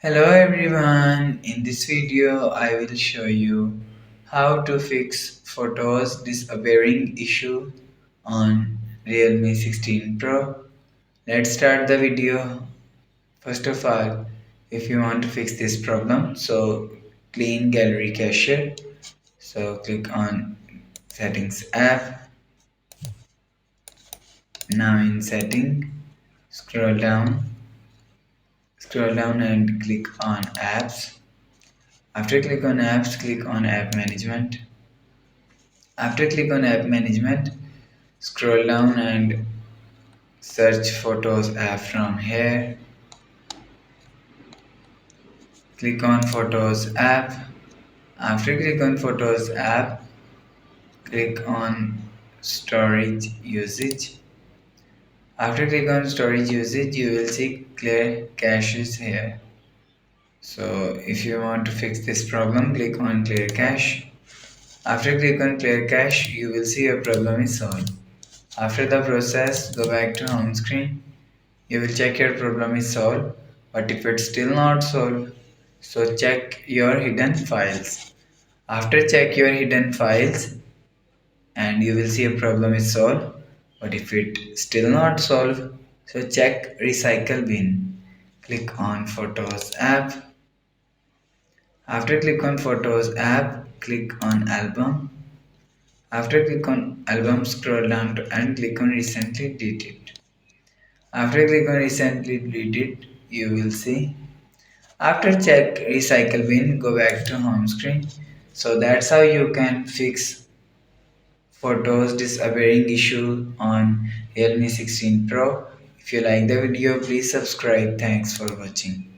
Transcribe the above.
Hello everyone, in this video I will show you how to fix photos disappearing issue on Realme 16 Pro. Let's start the video. First of all, if you want to fix this problem, clean gallery cache. So click on settings app. Now in setting, scroll down, scroll down and click on apps. After click on apps, click on app management. After click on app management, scroll down and search photos app from here. Click on photos app. After click on photos app, click on storage usage. After click on storage usage, you will see clear caches here. So if you want to fix this problem, click on clear cache. After click on clear cache, you will see your problem is solved. After the process, go back to home screen. You will check your problem is solved, but if it's still not solved, so check your hidden files. After check your hidden files and you will see a problem is solved, but if it still not solved, so check recycle bin. Click on photos app. After click on photos app, click on album. After click on album, scroll down to and click on recently deleted. After click on recently deleted, you will see. After check recycle bin, go back to home screen. So that's how you can fix photos disappearing issue on Realme 16 Pro. If you like the video, please subscribe. Thanks for watching.